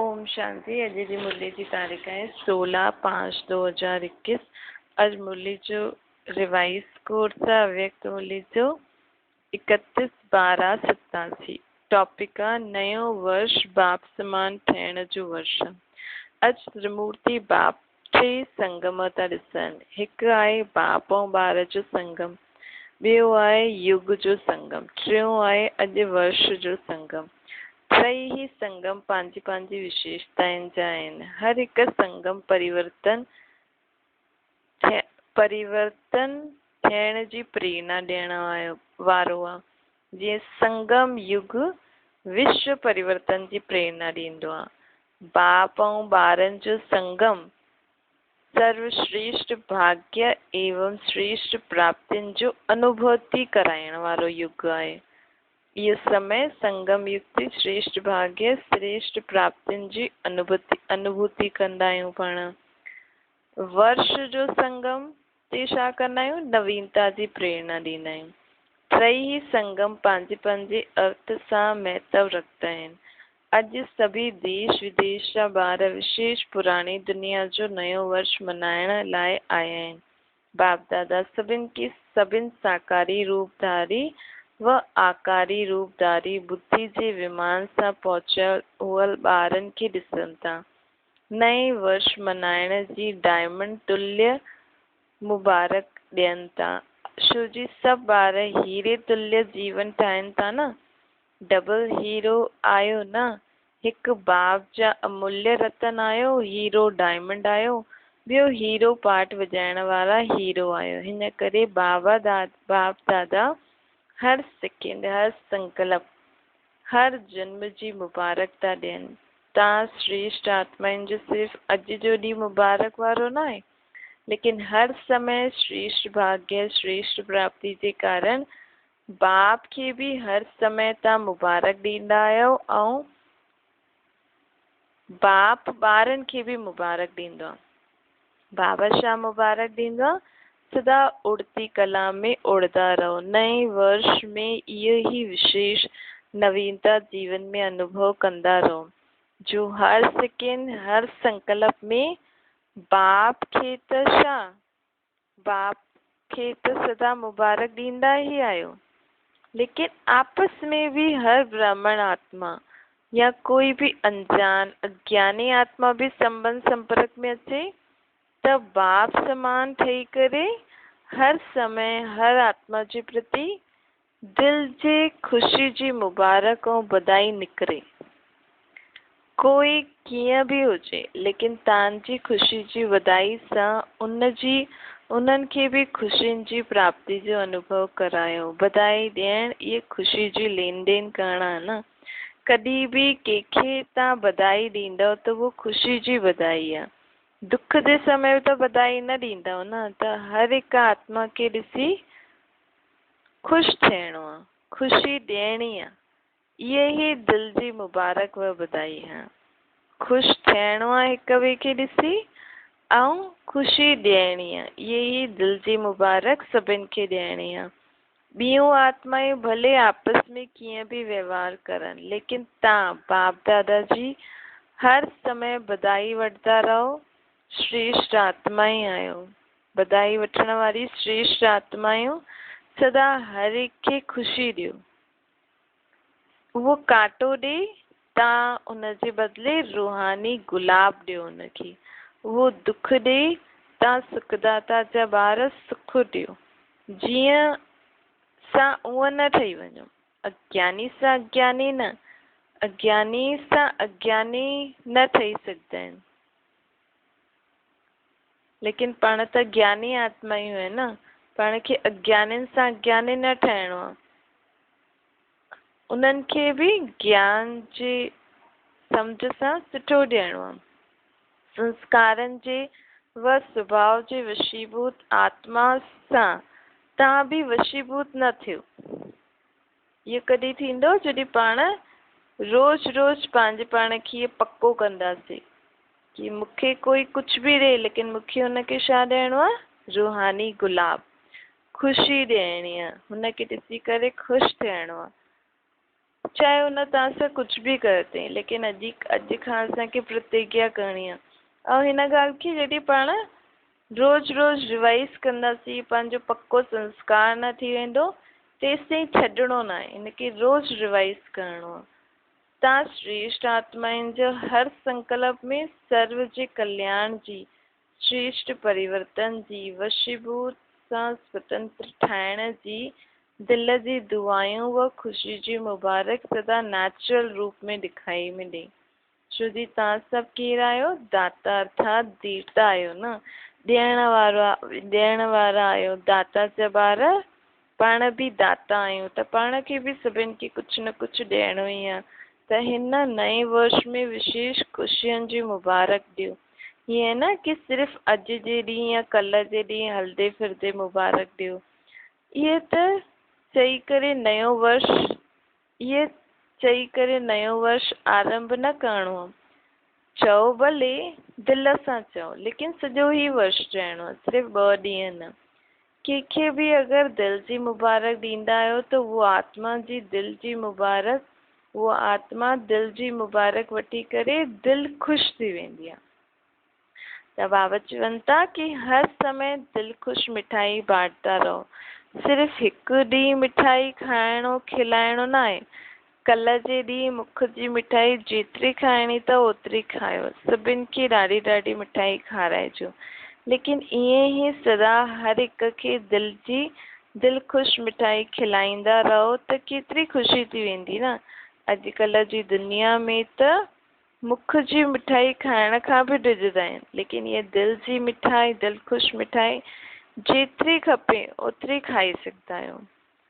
ओम शांति। अॼु जी मुरली जी तारीख़ आहे 16/5/2021। अॼु मुरली जो रिवाइज कोर्स आहे अव्यक्त मुरली जो 31/12/87। टॉपिक आहे नयो वर्ष बाप समान थियण जो वर्ष। अॼु त्रिमूर्ति बाप टे संगम था ॾिसनि। हिकु आहे बाप ऐं ॿार जो संगम, ॿियो आहे युग जो संगम, टियों आहे अॼु वर्ष जो संगम। टई ही संगम पंहिंजी पंहिंजी विशेषताउनि जा आहिनि। हर हिकु संगम परिवर्तन थियण जी प्रेरणा ॾियण वारो आहे। जीअं संगम युग विश्व परिवर्तन जी प्रेरणा ॾींदो आहे। बाप ऐं ॿारनि जो संगम सर्वश्रेष्ठ भाग्य एवं श्रेष्ठ प्राप्तियुनि जो अनुभूति कराइण वारो युग आहे। इहो समय संगम युग ते श्रेष्ठ भाग्य श्रेष्ठ प्राप्तियुनि जी अनुभूति कंदा आहियूं पाण। वर्ष जो संगम ते छा कंदा आहियूं? नवीनता जी प्रेरणा ॾींदा आहियूं। टई ही संगम पंहिंजे पंहिंजे अर्थ सां महत्व रखंदा आहिनि। अॼु सभी देश विदेश जा ॿार विशेष पुराणी दुनिया जो नयो वर्ष मल्हाइण लाइ आया आहिनि। बाप दादा सभिनि साकारी रूपधारी व आकारी रूपधारी बुद्धि जे विमान सां पहुचल ॿारनि खे ॾिसनि था। नए वर्ष मल्हाइण जी डायमंड तुल्य मुबारक ॾियनि था। छो जी सभु ॿार हीरे तुल्य जीवन ठाहिनि था न। डबल हीरो आयो न, हिकु बाप जा अमूल्य रतन आयो, हीरो डायमंड आयो, ॿियो हीरो पार्ट वॼाइण वारा हीरो आयो। हिन करे बाप दादा हर सेकेंड, हर संकल्प, हर जन्म जी मुबारक था ॾियनि। तव्हां श्रेष्ठ आत्माउनि जो सिर्फ़ु अॼु जो ॾींहुं मुबारक वारो न आहे, लेकिन हर समय श्रेष्ठ भाग्य श्रेष्ठ प्राप्ति जे कारण बाप खे बि हर समय तव्हां मुबारक ॾींदा आहियो ऐं बाप ॿारनि खे बि मुबारक ॾींदो आहे। बाबा छा मुबारक ॾींदो आहे? सदा उड़ती कला में उड़दा रहो। नए वर्ष में इहो ही विशेष नवीनता जीवन में अनुभव कंदा रहो, जो हर सेकेंड हर संकल्प में बाप खे त छा, बाप खे त सदा मुबारक ॾींदा ई आहियो, लेकिन आपस में भी हर ब्राह्मण आत्मा या कोई भी अज्ञानी आत्मा भी संपर्क में अचे त बाप समान ठही करे हर समय हर आत्मा जे प्रति दिल जे ख़ुशी जी मुबारक ऐं बधाई निकिरे। कोई कीअं बि हुजे, लेकिन तव्हांजी ख़ुशी जी वधाई सां उन्हनि खे बि ख़ुशियुनि जी प्राप्ति जो अनुभव करायो। बधाई ॾियण इहे ख़ुशी जी लेन देन करण आहे न। कॾहिं बि कंहिंखे तव्हां बधाई ॾींदव त उहो ख़ुशी जी बधाई आहे। दुख जे समय त बधाई न ॾींदव न। त हर हिकु आत्मा खे ॾिसी ख़ुशि थियणो आहे, ख़ुशी ॾियणी आहे। इहे ई दिल जी मुबारक व बधाई आहे। ख़ुशि थियणो आहे हिक ॿिए खे ॾिसी ऐं ख़ुशी ॾियणी आहे। इहे ई दिल जी मुबारक सभिनि खे ॾियणी आहे। ॿियूं आत्मायूं भले आपस में कीअं बि व्यवहार करनि, लेकिन तव्हां बाप दादा जी हर समय बधाई वठंदा रहो। श्रेष्ठ आत्मा ई आहियो, बधाई वठण वारी श्रेष्ठ आत्मायूं। सदा हर एक खे ख़ुशी ॾियो। उहो कांटो ॾे, तव्हां उनजे बदिले रूहानी गुलाब ॾियो उनखे। उहो दुख ॾे, तव्हां सुखदाता जा ॿार सुख ॾियो। जीअं सां उअं न ठही वञो। अज्ञानी सां अज्ञानी न, अज्ञानी सां अज्ञानी न ठही सघंदा आहिनि, लेकिन पाण त ज्ञानी आत्मायूं आहिनि न। पाण खे अज्ञानियुनि सां अज्ञानी न ठहिणो आहे। उन्हनि खे बि ज्ञान जे सम्झ सां सुठो ॾियणो आहे। संस्कारनि जे व स्वभाव जे वशीभूत आत्मा सां तव्हां बि वशीभूत न थियो। इहो कॾहिं थींदो जॾहिं पाण रोज़ रोज़ पंहिंजे पाण खे इहो पको कंदासीं कि मूंखे कोई कुझु बि ॾे, लेकिन मूंखे हुनखे छा ॾियणो आहे? रूहानी गुलाब, ख़ुशी ॾियणी आहे। हुनखे ॾिसी करे ख़ुशि थियणो आहे। चाहे हुन तव्हां सां कुझु बि कयो अथई, लेकिन अॼु खां असांखे प्रतिज्ञा करणी आहे। ऐं हिन ॻाल्हि खे जॾहिं पाण रोज़ रोज़ रिवाइज़ कंदासीं, पंहिंजो पक्को संस्कार न थी वेंदो, तेसि ताईं छॾिणो न आहे, हिनखे रोज़ रिवाइज़ करिणो आहे। तव्हां श्रेष्ठ आत्माउनि जो हर संकल्प में सर्व जे कल्याण जी, श्रेष्ठ परिवर्तन जी, वशीभूत सां स्वतंत्र ठाहिण जी दिल जी दुआयूं व ख़ुशी जी मुबारक सदा नेचुरल रूप में ॾेखाई मिले। छो जी तव्हां सभु केरु आहियो? दाता अर्थात देवता आहियो न, ॾियण वारा आहियो, दाता जा ॿार पाण बि दाता आहियूं, त पाण खे बि सभिनि खे कुझु न कुझु ॾियणो ई आहे। त हिन नए वर्ष में विशेष ख़ुशियुनि जी मुबारक ॾियो। हीअं न कि सिर्फ़ु अॼु जे ॾींहुं या कल्ह जे ॾींहुं हलंदे फिरदे मुबारक ॾियो। इहे त चई करे नयो वर्ष आरंभ न करिणो आहे। चओ भले, दिलि सां चओ, लेकिन सॼो ई वर्ष चइणो आहे, सिर्फ़ु 2 ॾींहं न। कंहिंखे बि अगरि दिलि जी मुबारक ॾींदा आहियो त उहा आत्मा दिलि जी मुबारक वठी करे दिलि ख़ुशि थी वेंदी आहे। त बाबा चवनि था कि हर समय दिलि ख़ुशि मिठाई बांटता रहो। सिर्फ़ु हिकु ॾींहुं मिठाई खाइणो खिलाइणो न आहे। कल्ह जे ॾींहुं मुख जी मिठाई जेतिरी खाइणी त ओतिरी खायो, सभिनि खे ॾाढी ॾाढी मिठाई खाराइजो, लेकिन ईअं ई सदा हर हिक खे दिलि ख़ुशि मिठाई खिलाईंदा रहो त केतिरी ख़ुशी थी वेंदी न। अॼुकल्ह जी दुनिया में त मुख जी मिठाई खाइण खां बि ॾिजंदा आहिनि, लेकिन इहा दिलि जी मिठाई, दिलि ख़ुशि मिठाई जेतिरी खपे ओतिरी खाई सघंदा आहियो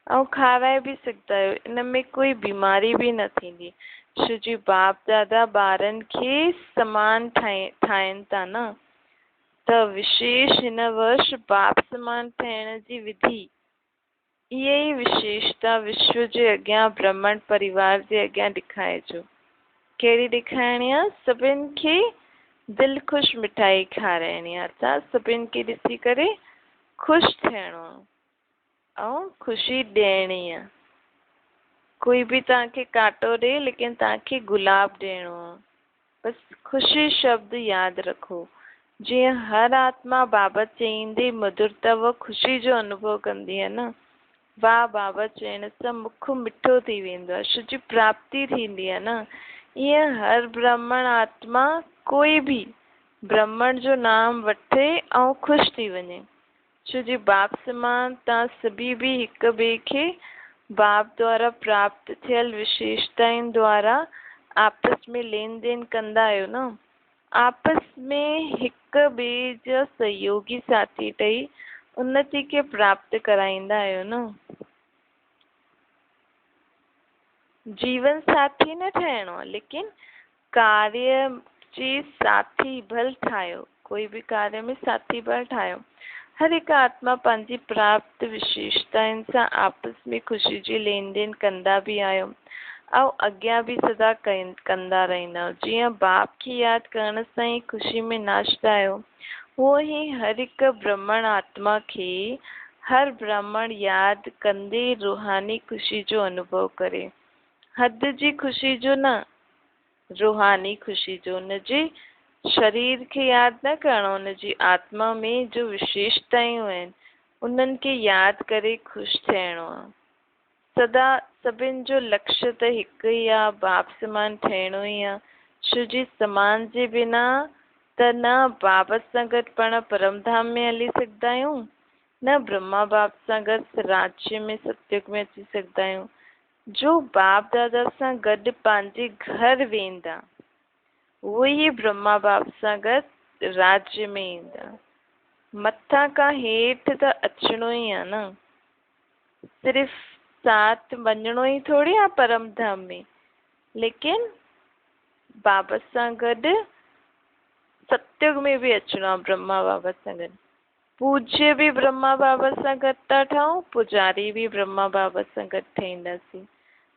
ऐं खाराए बि सघंदा आहियो। इन में कोई बीमारी बि न थींदी, छो जी बाप दादा ॿारनि खे समान ठाहिनि था न। त विशेष हिन वर्ष बाप समान ठहिण जी विधि, इहे ई विशेषता विश्व जे अॻियां ब्रह्मंड परिवार जे अॻियां ॾेखाइजो। कहिड़ी ॾेखाइणी आहे? सभिनि खे दिलि ख़ुशि मिठाई खाराइणी आहे, अर्थात सभिनि खे ॾिसी करे ख़ुशि थियणो आहे ऐं ख़ुशी ॾियणी आहे। कोई बि तव्हांखे कांटो ॾे, लेकिन तव्हांखे गुलाब ॾियणो आहे। बसि ख़ुशी शब्द यादि रखो। जीअं हर आत्मा बाबा चईंदे मधुरता व ख़ुशी जो अनुभव कंदी आहे न, वाह बाबा चइण सां मुख मिठो थी वेंदो आहे, छो जी प्राप्ति थींदी आहे न। ईअं हर ब्राह्मण आत्मा कोई बि ब्रह्मण जो नाम वठे ऐं ख़ुशि थी वञे, छो जी बाप समान तव्हां सभी बि हिक ॿिए खे बाप द्वारा प्राप्त थियल विशेषताउनि द्वारा आपस में लेन देन कंदा आहियो न। आपस में हिक ॿिए जा सहयोगी साथी ठही उन्नति खे प्राप्त कराईंदा आहियो न। जीवन साथी न ठहिणो आहे, लेकिन कार्य जी साथी बल ठाहियो। कोई बि कार्य में साथी बल ठाहियो। हर हिकु आत्मा पंहिंजी प्राप्त विशेषताउनि सां आपस में ख़ुशी जी लेन देन कंदा बि आहियो ऐं अॻियां बि सदा कंदा रहंदा। जीअं बाप खे यादि करण सां ई ख़ुशी में नाचंदा आहियो, उहो ई हर हिकु ब्राह्मण आत्मा खे हर ब्राह्मण यादि कंदे रूहानी ख़ुशी जो अनुभव करे। हद जी ख़ुशी जो न, रूहानी ख़ुशी जो। हुनजे शरीर खे यादि न करणो, हुनजी आत्मा में जो विशेषताऊं आहिनि उन्हनि खे यादि करे ख़ुशि थियणो आहे। सदा सभिनि जो लक्ष्य त हिकु ई आहे, बाप समान ठहिणो ई आहे, छो जी समान जे बिना त न बाप सां गॾु पाण परमधाम में हली सघंदा आहियूं, न ब्रह्मा बाप सां गॾु राज्य में सतयुग में अची सघंदा आहियूं। जो बाप दादा सां गॾु पंहिंजे घर वेंदा, उहे ई ब्रह्मा बाप सां गॾु राज्य में ईंदा। मथां खां हेठि त अचिणो ई आहे न, सिर्फ़ु साथ वञिणो ई थोरी आहे परमधाम में, लेकिन बाबा सां गॾु सतयुग में बि अचिणो आहे ब्रह्मा बाबा सां गॾु। पूज्य बि ब्रह्मा बाबा सां गॾु था ठहूं, पुजारी बि ब्रह्मा बाबा सां गॾु ठहींदासीं।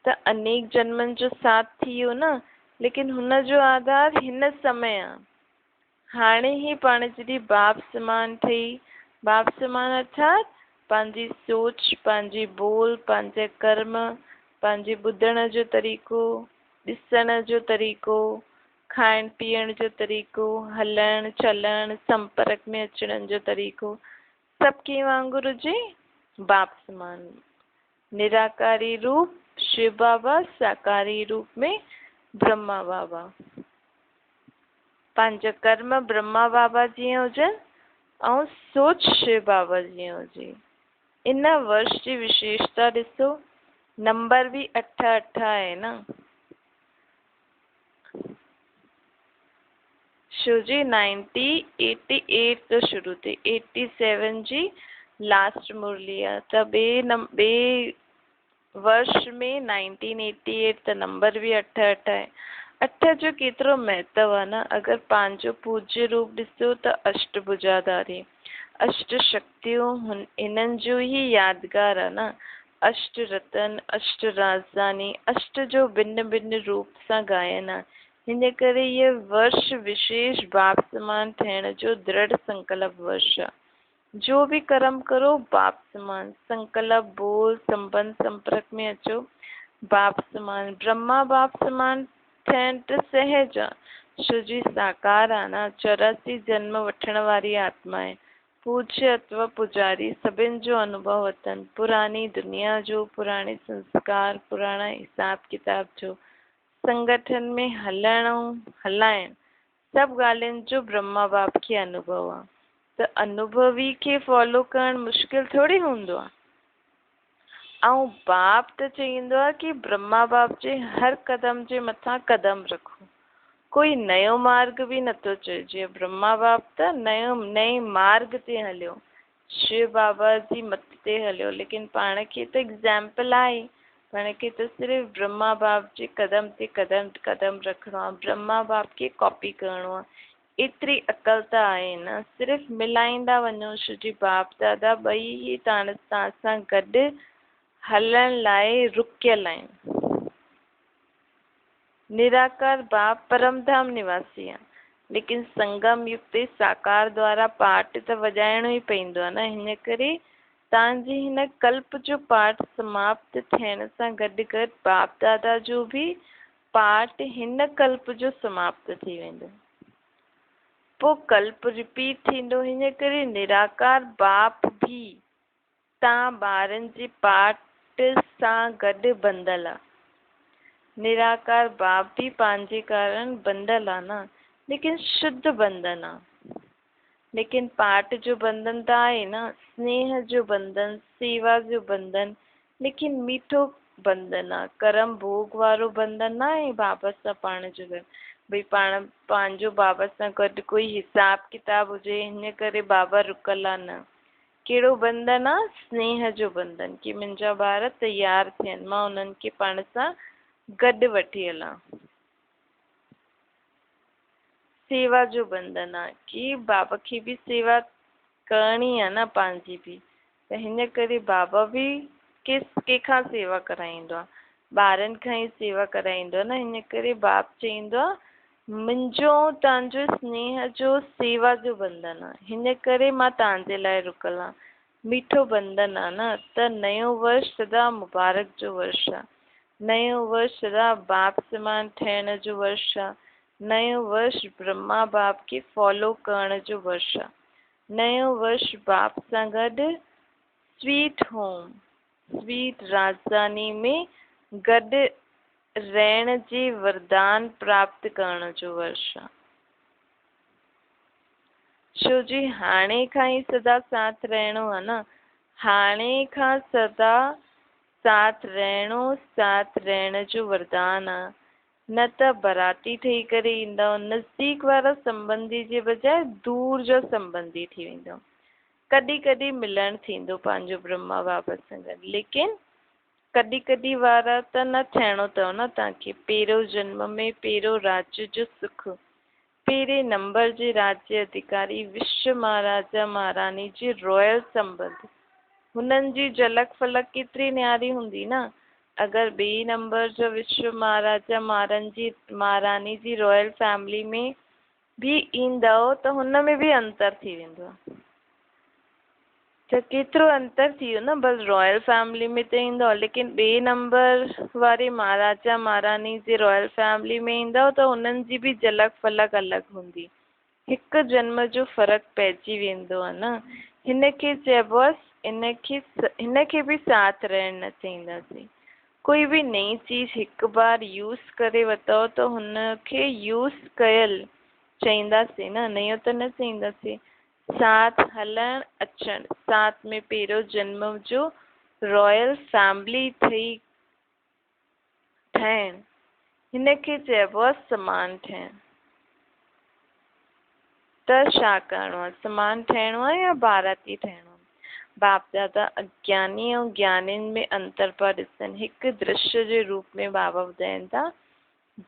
त अनेक जन्मनि जो साथ थी वियो न, लेकिन हुन जो आधार हिन समय आहे। हाणे ई पाण जॾहिं बाप समान ठही, बाप समान अर्थात पंहिंजी सोच, पंहिंजी बोल, पंहिंजा कर्म पंहिंजे ॿुधण जो तरीक़ो, ॾिसण जो तरीक़ो, खाइण पीअण जो तरीक़ो, हलण चलण, संपर्क में अचण जो तरीक़ो सभु कंहिं वांगुरु हुजे? बाप समान। निराकारी रूप शिव बाबा, साकारी रूप में ब्रह्मा बाबा। पंहिंजा कर्म ब्रह्मा बाबा जीअं हुजनि ऐं सोच शिव बाबा जीअं हुजे। इन वर्ष जी विशेषता ॾिसो, नंबर भी 8 आहे न। शिव जी 88 तो शुरू थी, 87 जी लास्ट मुरली आहे, त ॿिए वर्ष में 1988 त नंबर भी 8 आहे। 8 जो केतिरो महत्व आहे न। अगर पंहिंजो पूज्य रूप ॾिसो त अष्टभुजाधारी, अष्ट शक्तियूं इन्हनि जो ही यादगार आहे न। अष्ट रतन, अष्ट राजधानी, अष्ट जो भिन्न भिन्न रूप सां गायन आहे। हिन करे ये वर्ष विशेष बाप समान ठहण जो दृढ़ संकल्प वर्ष आहे। जो भी कर्म करो बाप समान संकल्प, बोल, संबंध, संपर्क में अचो बाप समान। ब्रह्मा बाप समान थियण त सहज आहे। शिव जी साकार आहे न, 84 जन्म वठण वारी आत्मा आहे। पूज्य अथवा पुजारी सभिनि जो अनुभव अथनि, पुरानी दुनिया जो, पुराणे संस्कार, पुराणा हिसाब किताब जो, संगठन में हलण हलाइण सभु ॻाल्हियुनि जो ब्रह्मा बाप खे अनुभव आहे। त अनुभवी खे फॉलो करण मुश्किल थोड़ी हूंदो आहे। ऐं बाप त चईंदो आहे कि ब्रह्मा बाप जे हर कदम जे मथां कदम रखो। कोई नयो मार्ग भी नथो चइजे। ब्रह्मा बाप त नए मार्ग ते हलियो, शिव बाबा जी मत ते हलियो, लेकिन पाण खे त एग्जाम्पल आहे। पाण खे त सिर्फ़ ब्रह्मा बाप जे कदम ते कदम रखिणो आहे, ब्रह्मा बाप खे कॉपी करिणो आहे। एतिरी अकल त आहे न। सिर्फ़ मिलाईंदा वञो। शिव जी बाप दादा ॿई ही तव्हां सां गॾु हलण लाइ रुकियल आहिनि। निराकार बाप परमधाम निवासी आहे, लेकिन संगम युग ते साकार द्वारा पाठ त वॼाइणो ई पवंदो आहे न। हिन करे तव्हांजी हिन कल्प जो पाठ समाप्त थियण सां गॾु गॾु बाप दादा जो भी पाठ हिन कल्प जो समाप्त थी वेंदो, पोइ कल्प रिपीट थींदो। हिन करे निराकार बाप भी तव्हां ॿारनि जे पाठ सां गॾु बंधल आहे। निराकार बाप भी पंहिंजे कारण बंधल आहे न, लेकिन शुद्ध बंधन आहे। लेकिन पाठ जो बंधन त आहे न, स्नेह जो बंधन, सेवा जो बंधन, लेकिन मीठो बंधन आहे। कर्म भोग वारो बंधन न आहे बाबा सां पाण जो गॾु। भई पाण पंहिंजो बाबा सां गॾु कोई हिसाब किताब हुजे, हिन करे बाबा रुकल आहे, न। कहिड़ो बंधन आहे? स्नेह जो बंधन, कि मुंहिंजा ॿार तयार थियनि, मां उन्हनि खे पाण सां गॾु वठी हलां। सेवा जो बंधन आहे, कि बाबा खे भी सेवा करणी आहे न पंहिंजी भी। त हिन करे बाबा भी कंहिंखां सेवा कराईंदो आहे? ॿारनि खां ई सेवा कराईंदो न। हिन करे बाप चईंदो आहे मुंहिंजो तव्हांजो स्नेह जो सेवा जो बंधन आहे, हिन करे मां तव्हांजे लाइ रुकल आहियां। मीठो बंधन आहे न। त नयो वर्ष सदा मुबारक जो वर्ष आहे। नयो वर्ष सदा बाप समान ठहण जो वर्ष आहे। नयो वर्ष ब्रह्मा बाप खे फॉलो करण जो वर्ष आहे। नयो वर्ष बाप सां गॾु स्वीट होम, स्वीट राजधानी में गॾु रहण जे वरदान प्राप्त करण जो वर्ष आहे। छो जी हाणे खां ई सदा साथ रहणो आहे न। हाणे खां सदा साथ रहण जो वरदान आहे। न त बराती ठही करे ईंदव, नज़दीक वारा संबंधी जे बजाय दूर जो संबंधी थी वेंदव। कॾहिं कॾहिं मिलण थींदो पंहिंजो ब्रह्मा बाबा सां गॾु, लेकिन कॾहिं कॾहिं वारा त न थियणो अथव न तव्हांखे। पहिरियों जन्म में पहिरियों राज्य जो सुख, पहिरें नंबर जे राज्य अधिकारी विश्व महाराजा महारानी जी रॉयल संबंध, हुननि जी झलक फलक केतिरी न्यारी हूंदी न। अगर ॿिए नंबर जो विश्व महाराजा महारानी जी रॉयल फैमिली में भी ईंदव त हुन में भी अंतर थी वेंदो आहे। त केतिरो अंतर थी वियो न, बस रॉयल फैमिली में त ईंदव, लेकिन ॿिए नंबर वारे महाराजा महारानी जे रॉयल फैमिली में ईंदव त उन्हनि जी बि झलक फलक अलॻि हूंदी। हिकु जन्म जो फ़र्क़ु पइजी वेंदो आहे न। हिनखे चइबो आहे, हिनखे बि साथ रहण न चईंदासीं। कोई बि नई चीज़ हिकु बार यूज़ करे वरितव त हुनखे यूज़ कयल चईंदासीं न, नयो त न चईंदासीं। साथ हलण अचण, साथ में पहिरियों जन्म जो रॉयल फैमिली ठहण, हिनखे चइबो आहे समान ठहण। त छा करिणो आहे, समान ठहिणो आहे या बाराती ठहिणो आहे? बाप दादा अज्ञानी ऐं ज्ञानियुनि में अंतर पिया ॾिसनि। हिकु दृश्य जे रूप में बाबा ॿुधाइनि था,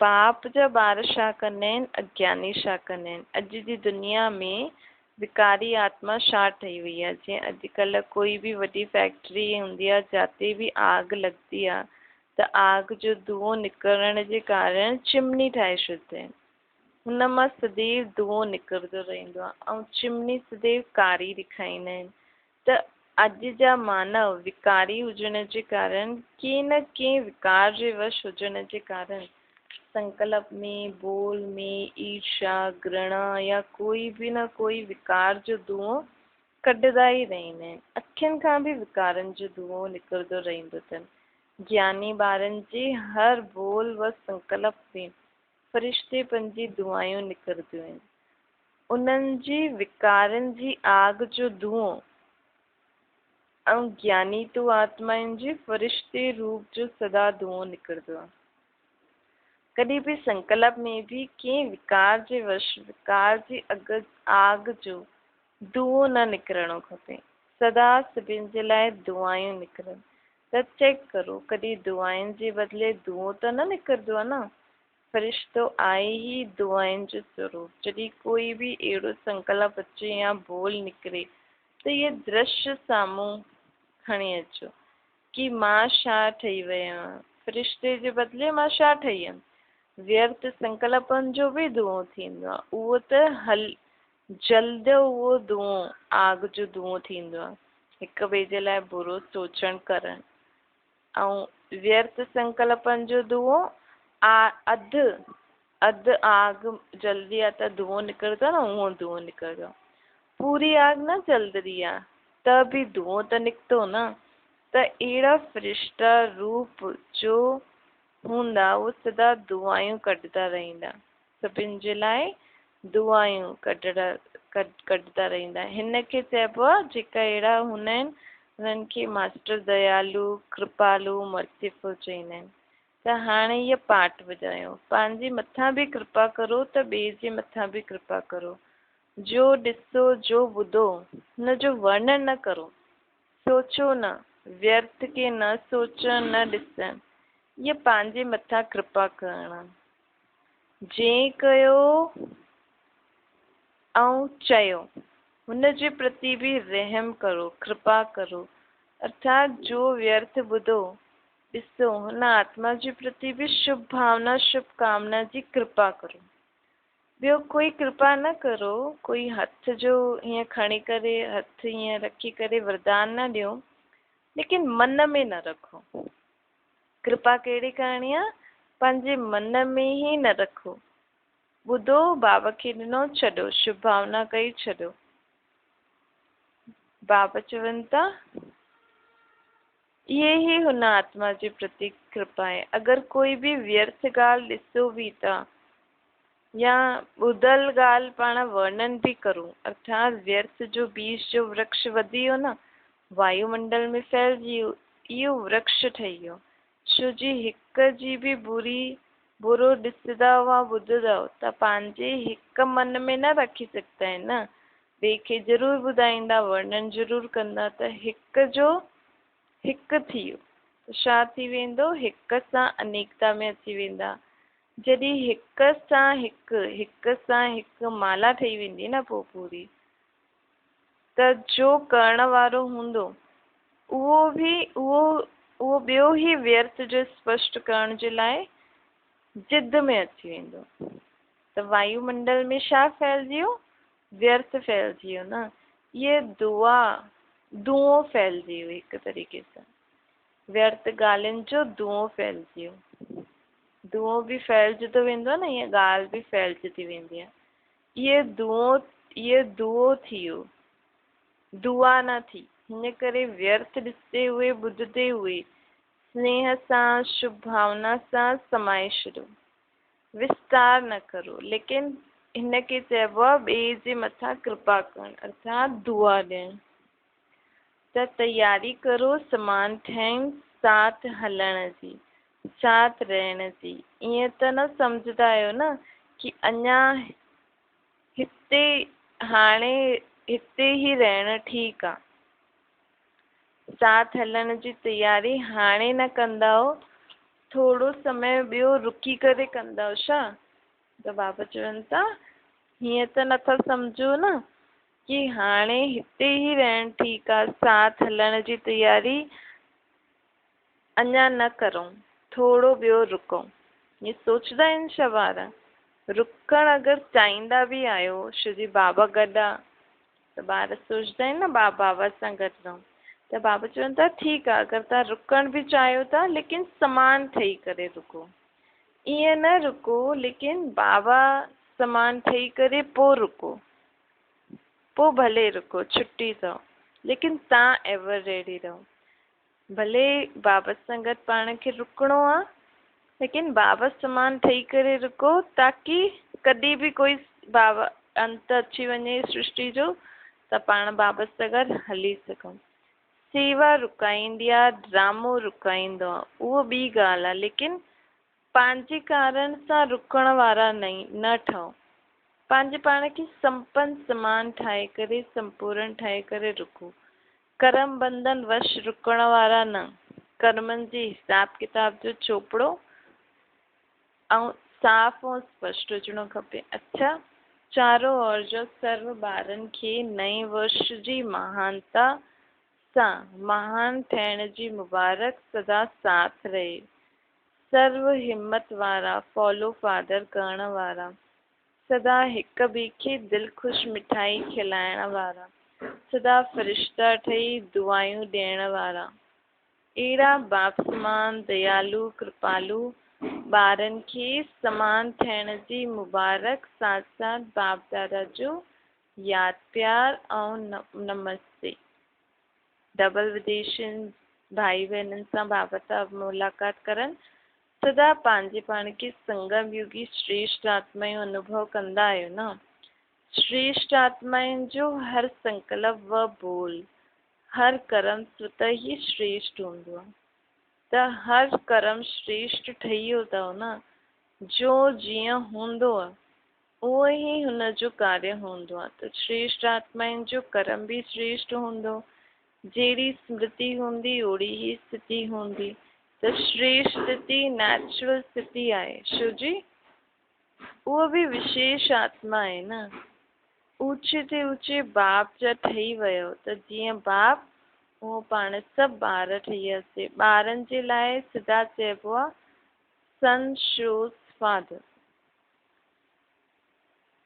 बाप जा ॿार छा कंदा आहिनि, अज्ञानी छा कंदा आहिनि। अॼु जी दुनिया में विकारी आत्मा छा ठही वई आहे। जीअं अॼुकल्ह कोई बि वॾी फैक्ट्री हूंदी आहे, जिते बि आग लॻंदी आहे त आग जो धुओं निकिरण जे कारण चिमनी ठाहे छॾींदा आहिनि। हुन मां सदैव धुओं निकिरंदो रहंदो आहे ऐं चिमनी सदैव कारी ॾेखारींदा आहिनि। त अॼु जा मानव विकारी हुजण जे कारण, कंहिं न कंहिं विकार जे वश हुजण जे कारण संकल्प में, बोल में ईर्ष्या, घृणा या कोई बि न कोई विकार जो धुओं कढंदा ई रहंदा आहिनि। अखियुनि खां बि विकारनि जो धुओं निकिरंदो रहंदो अथनि। ज्ञानी ॿारनि जे हर बोल व संकल्प में फ़रिश्तेपन जी दुआयूं निकिरंदियूं आहिनि। उन्हनि जी विकारनि जी आग जो धुओं ऐं ज्ञानी तो आत्माउनि जी फ़रिश्ते रूप जो सदा धुओं निकिरंदो आहे। कॾहिं बि संकल्प में भी कंहिं विकार जे वश विकार जी आग जो धुओं न निकिरणो खपे। सदा सभिनि जे लाइ दुआयूं निकिरनि। त चेक करो, कॾहिं दुआयुनि जे बदिले धुओं त न निकिरंदो आहे न। फ़रिश्तो आहे ई दुआयुनि जो स्वरूप। जॾहिं कोई बि अहिड़ो संकल्प अचे या बोल निकिरे त इहे दृश्य साम्हूं खणी अचो कि मां छा ठही वियो आहियां। फ़रिश्ते जे बदिले मां छा ठही वियमि। व्यर्थ संकल्पनि जो बि धुओं थींदो आहे, उहो त जल्दो उहो धुओं आग जो धुओं थींदो आहे। हिक ॿिए जे लाइ बुरो सोचणु करणु ऐं व्यर्थ संकल्पनि जो धुओं अधु आग जल्दी आहे त धुओं निकिरंदो आहे न, उहो धुओं निकिरंदो आहे। पूरी आग न जल्दी आहे त बि धुओं त निकितो न। त अहिड़ा फ़रिश्ता रूप जो हूंदा, उहे सदा दुआयूं कढंदा रहंदा, सभिनि जे लाइ दुआयूं कढंदा रहंदा। हिन खे चइबो आहे, जेका अहिड़ा हूंदा आहिनि उन्हनि खे मास्टर दयालु, कृपालु, मर्सीफुल चईंदा आहिनि। त हाणे इहो पाठ ॿुधायो, पंहिंजे मथां बि कृपा करो त ॿिए जे मथां बि कृपा करो। जो ॾिसो, जो ॿुधो हुन जो वर्णन न करो, सोचो न, व्यर्थ खे न सोचणु न ॾिसणु, इहे पंहिंजे मथां कृपा करणु। जंहिं कयो ऐं चयो हुन जे प्रति बि रहम करो, कृपा करो। अर्थात जो व्यर्थ ॿुधो ॾिसो हुन आत्मा जे प्रति बि शुभ भावना, शुभकामना जी कृपा करो। ॿियो कोई कृपा न करो, कोई हथ जो हीअं खणी करे, हथ हीअं रखी करे वरदान न ॾियो, लेकिन मन में न रखो। कृपा कहिड़ी करणी आहे, पंहिंजे मन में ई न रखो। ॿुधो, बाबा खे ॾिनो, छॾो, शुभ भावना कई, छॾो। बाबा चवनि था इहे ई हुन आत्मा जे प्रति कृपा आहे। अगरि कोई बि व्यर्थ ॻाल्हि ॾिसो बि था या ॿुधल ॻाल्हि पाण वर्णन बि करूं, अर्थात व्यर्थ जो बीज जो वृक्ष वधी वियो न, वायुमंडल में फैलिजी वियो, इहो वृक्ष ठही वियो। छो जी हिक जी बि बुरो ॾिसंदव या ॿुधंदव त पंहिंजे हिक मन में न रखी सघंदा आहिनि न, ॿिए खे ज़रूरु ॿुधाईंदा, वर्णन ज़रूरु कंदा, त हिक जो हिकु थी वियो त छा थी वेंदो, हिक सां अनेकता में अची वेंदा। जॾहिं हिक सां हिकु माला ठही वेंदी न पोइ पूरी, त जो करण वारो हूंदो उहो ॿियो ई व्यर्थ जो स्पष्ट करण जे लाइ जिद में अची वेंदो। त वायुमंडल में छा फैलिजी वियो, व्यर्थ फैलिजी वियो न। ये दुआ धुओं फैलिजी वियो हिक तरीक़े सां, व्यर्थ ॻाल्हियुनि जो धुओं फैलिजी वियो। धुओं बि फैलिजंदो वेंदो आहे न, ईअं ॻाल्हि बि फैलिजंदी वेंदी आहे। इहे धुओं थी वियो, दुआ न थी। हिन करे व्यर्थ ॾिसते हुए ॿुधते हुए स्नेह सां शुभ भावना सां समाए छॾियो, विस्तार न करो। लेकिन हिनखे चइबो आहे ॿिए जे मथां कृपा करणु, अर्थात दुआ ॾियणु। त तयारी करो समान ठहण, साथ हलण जी, साथ रहण जी। ईअं त न सम्झंदा आहियो न कि अञा हिते हाणे हिते ई रहणु ठीकु आहे। साथ हलण जी तयारी हाणे न कंदव, थोरो समय ॿियो रुकी करे कंदव छा? त बाबा चवनि था हीअं त नथा सम्झो न कि हाणे हिते ई रहणु ठीकु आहे, साथ हलण जी तयारी अञा न करूं, थोरो ॿियो रुकूं। हीअं सोचंदा आहिनि छा ॿार? रुकणु अगरि चाहींदा बि आहियो छो जी बाबा गॾु आहे त ॿार सोचंदा आहिनि न बाबा सां गॾु रहूं। त बाबा चवनि था ठीकु आहे, अगरि तव्हां रुकण बि चाहियो था लेकिन समान ठही करे रुको। ईअं न रुको लेकिन बाबा समान ठही करे पोइ रुको, पोइ भले रुको, छुट्टी अथव, लेकिन तव्हां एवर रेडी रहो। भले बाबा सां गॾु पाण खे रुकणो आहे लेकिन बाबा समान ठही करे रुको, ताकि कॾहिं बि कोई बाबा अंत अची वञे सृष्टि जो त पाण बाबा सां गॾु हली सघूं। सेवा रुकाईंदी आहे, ड्रामो रुकाईंदो आहे, उहो ॿी ॻाल्हि आहे, लेकिन पंहिंजे कारण सां रुकण वारा न ठहो। पंहिंजे पाण खे संपन्न समान ठाहे करे, संपूर्ण ठाहे करे रुको। कर्म बंधन वश रुकण वारा न, कर्मनि जे हिसाब किताब जो चोपड़ो ऐं साफ़ ऐं स्पष्ट हुजणो खपे। अच्छा, चारों ओर जो सर्व ॿारनि खे नए वर्ष जी महानता सां महान ठहिण जी मुबारक सदा साथ रहे। सर्व हिम्मत वारा, फॉलो फादर करण वारा, सदा हिक ॿिए खे दिलि ख़ुशि मिठाई खिलाइण वारा, सदा फ़रिश्ता ठही दुआयूं ॾियण वारा, अहिड़ा बाप समान दयालु कृपालु ॿारनि खे समान थियण जी मुबारक, साथ साथ बाप दादा जो यादि प्यार ऐं नमस्ते। डबल विदेशियुनि भाई बहननि सां बाबा साहब मुलाक़ात करनि, सदा पंहिंजे पाण खे संगम युगी श्रेष्ठ आत्मा जो अनुभव कंदा आहियो न। श्रेष्ठ आत्माउनि जो हर संकल्प व बोल, हर कर्म स्वतः ही श्रेष्ठ हूंदो आहे। त हर कर्म श्रेष्ठ ठही वियो अथव न, जो जीअं हूंदो आहे उहो ई हुनजो कार्य हूंदो आहे। त श्रेष्ठ आत्माउनि जो कर्म बि श्रेष्ठ हूंदो, जहिड़ी स्मृति हूंदी ओड़ी ही स्थिति हूंदी। त श्रेष्ठ स्थिति नेचुरल स्थिति आहे, छो जी उहो बि विशेष आत्मा आहे न। ऊचे ते ऊचे बाप जा ठही वियो, त जीअं बाप उहो पाण सभु ॿार ठही वियासीं। ॿारनि जे लाइ सदा चइबो आहे सन शोस फादर।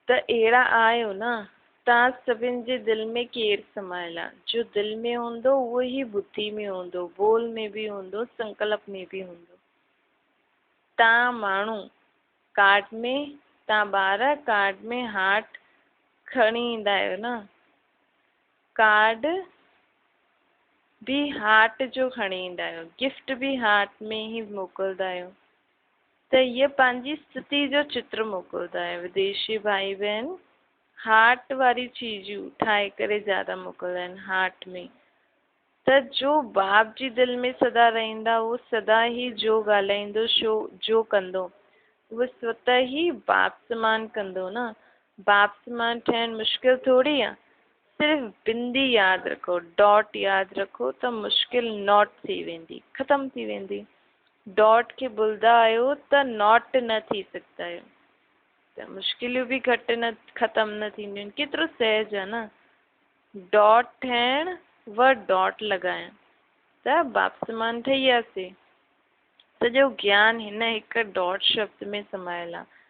त अहिड़ा आहियो न, तव्हां सभिनि जे दिलि में केरु समायल आहे? जो दिलि में हूंदो उहो ई बुद्धि में हूंदो, बोल में बि हूंदो, संकल्प में बि हूंदो। तव्हां माण्हू कार्ड में, तव्हां ॿार कार्ड में हार्ट खणी ईंदा आहियो न, कार्ड बि हार्ट जो खणी ईंदा आहियो, गिफ्ट बि हार्ट में ई मोकिलींदा आहियो। त इहा पंहिंजी स्थिति जो चित्र मोकिलींदा आहियो। विदेशी भाई बहन हार्ट वारी चीजूं ठाहे करे ज़्यादा मोकिलींदा आहिनि हार्ट में। त जो बाप जी दिलि में सदा रहंदा, उहो सदा ई जो ॻाल्हाईंदो, जो कंदो, उहो स्वतः ही बाप समान कंदो न। बाप समान ठहिण मुश्किल थोरी आहे। सिर्फ़ु बिंदी यादि रखो, डॉट यादि रखो त मुश्किल नॉट थी वेंदी, ख़तमु थी वेंदी। डॉट खे भुलंदा आहियो त नॉट न थी सघंदा आहियो, त मुश्किलियूं बि घटि न ख़तमु न थींदियूं आहिनि। केतिरो सहज आहे न, डॉट ठहिण व डॉट लॻाइण, त बाप समान ठही वियासीं। सॼो ज्ञान हिन हिकु डॉट शब्द में समायल आहे।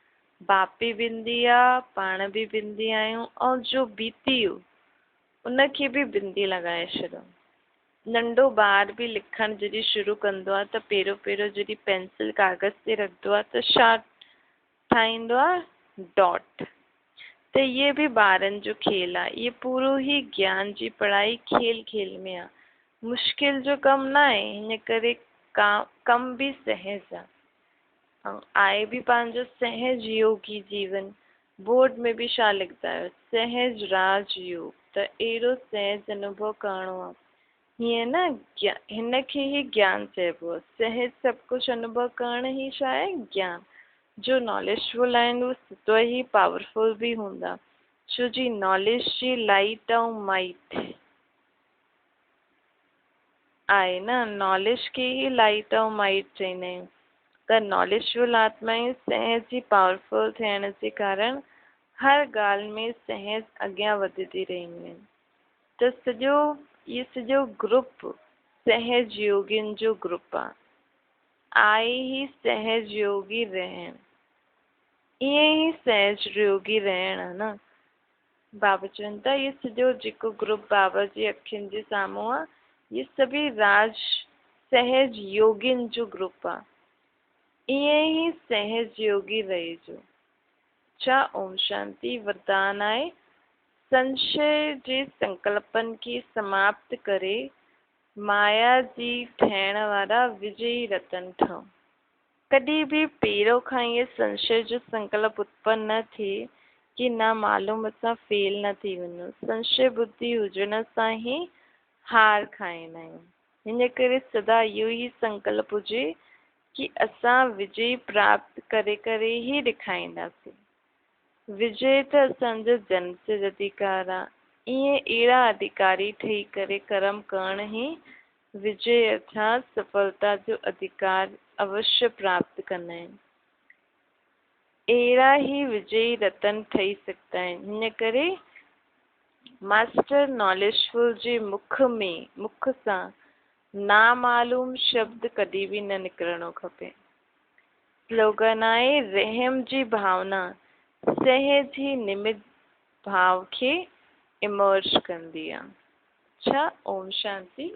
बाप बि बिंदी आहे, पाण बि बिंदी आहियूं, ऐं जो बीती वियो उनखे बि बिंदी लॻाए छॾो। नंढो ॿार बि लिखणु जॾहिं शुरू कंदो आहे त पहिरियों जॾहिं पेंसिल कागज़ ते रखंदो आहे त छा ठाहींदो आहे? डॉट। त इहे बि ॿारनि जो खेल आहे। इहे पूरो ई ज्ञान जी पढ़ाई खेल खेल में आहे। मुश्किल जो कमु न आहे, हिन करे कम बि सहज आहे। ऐं आहे बि पंहिंजो सहज योगी जीवन। बोर्ड में बि छा लिखंदा आहियो? सहज राजयोग। त अहिड़ो सहज अनुभव करिणो आहे। हीअं न हिनखे ई ज्ञान चइबो आहे। सहज सभु कुझु अनुभव करण ई छा आहे? ज्ञान। जो नॉलेजफुल आहिनि उहे स्वतः ई पावरफुल बि हूंदा, छो जी नॉलेज जी लाइट ऐं माइट आहे न। नॉलेज खे ई लाइट ऐं माइट चईंदा आहियूं। त नॉलेजफुल आत्मायूं सहज ई पावरफुल थियण जे कारण हर ॻाल्हि में सहज अॻियां वधंदी रहंदियूं आहिनि। त सॼो ग्रुप सहज योगियुनि जो ग्रुप आहे। आहे ई सहज योगी रहण। ईअं ई सहज योगी रहण आहे न। बाबा चवनि था इहो सॼो जेको ग्रुप बाबा जी अखियुनि जे साम्हूं आहे, इहे सभी सहज योगियुनि जो ग्रुप आहे। ईअं ई सहज योगी रहिजो। छा ओम शांति वरदान आहे? संशय जे संकल्पनि खे समाप्त करे माया जी ठाहिण वारा विजयी रतन ठहो। कॾहिं बि पहिरों खां इहे संशय जो संकल्प उत्पन्न न थिए कि न मालूम असां फेल न थी वञूं। संशय बुद्धि हुजण सां ई हार खाईंदा आहियूं। हिन करे सदा इहो ई संकल्प हुजे कि असां विजय प्राप्त करे करे ई ॾेखारींदासीं। विजय त असांजो जन्म सिद्ध अधिकार आहे। ईअं अहिड़ा अधिकारी ठही करे कर्म करण ई विजय अर्थात सफलता जो अधिकार अवश्य प्राप्त कंदा आहिनि। अहिड़ा ई विजयी रतन ठही सघंदा आहिनि। हिन करे मास्टर नॉलेजफुल जे मुख सां नामालूम शब्द कॾहिं बि न निकिरणो खपे। स्लोगन आहे रहम जी भावना सहज ई निमित भाव खे इमर्ज कंदी आहे। अच्छा, ओम शांति।